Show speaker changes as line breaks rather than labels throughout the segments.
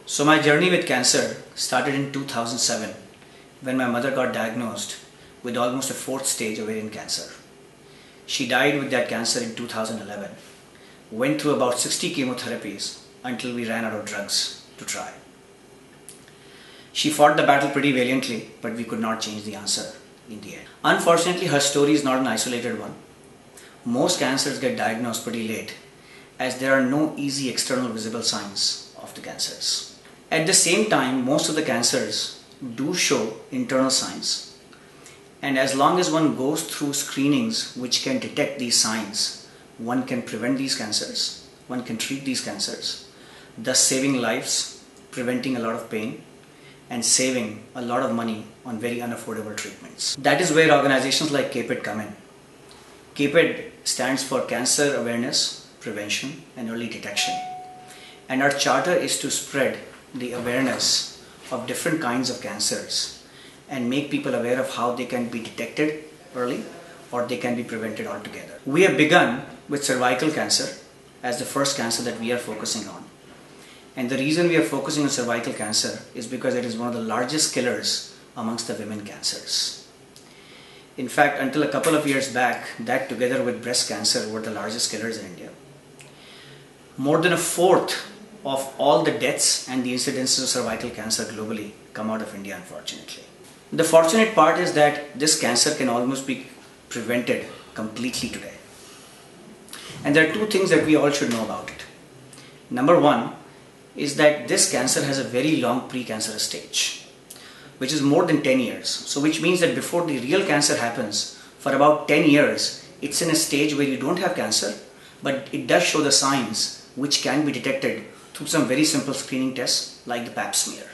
So my journey with cancer started in 2007 when my mother got diagnosed with almost a fourth stage ovarian cancer. She died with that cancer in 2011, went through about 60 chemotherapies until we ran out of drugs to try. She fought the battle pretty valiantly, but we could not change the answer in the end. Unfortunately, her story is not an isolated one. Most cancers get diagnosed pretty late, as there are no easy external visible signs of the cancers. At the same time, most of the cancers do show internal signs, and as long as one goes through screenings which can detect these signs, one can prevent these cancers, one can treat these cancers, thus saving lives, preventing a lot of pain, and saving a lot of money on very unaffordable treatments. That is where organizations like CAPED come in. CAPED stands for Cancer Awareness, Prevention and Early Detection. And our charter is to spread the awareness of different kinds of cancers and make people aware of how they can be detected early or they can be prevented altogether. We have begun with cervical cancer as the first cancer that we are focusing on. And the reason we are focusing on cervical cancer is because it is one of the largest killers amongst the women cancers. In fact, until a couple of years back, that together with breast cancer were the largest killers in India. More than a fourth of all the deaths and the incidences of cervical cancer globally come out of India, unfortunately. The fortunate part is that this cancer can almost be prevented completely today. And there are two things that we all should know about it. Number one is that this cancer has a very long precancerous stage, which is more than 10 years. So which means that before the real cancer happens, for about 10 years, it's in a stage where you don't have cancer, but it does show the signs which can be detected through some very simple screening tests like the pap smear.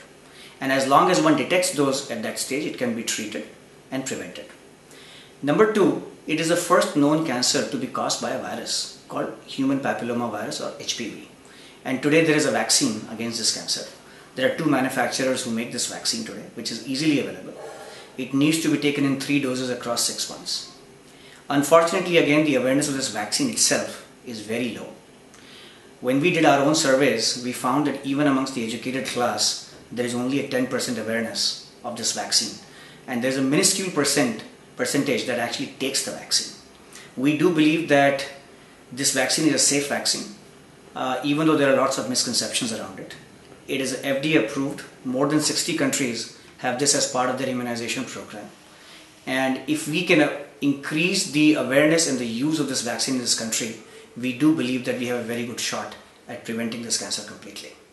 And as long as one detects those at that stage, it can be treated and prevented. Number two, it is the first known cancer to be caused by a virus called human papilloma virus or HPV. And today there is a vaccine against this cancer. There are two manufacturers who make this vaccine today, which is easily available. It needs to be taken in 3 doses across 6 months. Unfortunately, again, the awareness of this vaccine itself is very low. When we did our own surveys, we found that even amongst the educated class, there is only a 10% awareness of this vaccine. And there's a minuscule percentage that actually takes the vaccine. We do believe that this vaccine is a safe vaccine. Even though there are lots of misconceptions around it. It is FDA approved. More than 60 countries have this as part of their immunization program. And if we can increase the awareness and the use of this vaccine in this country, we do believe that we have a very good shot at preventing this cancer completely.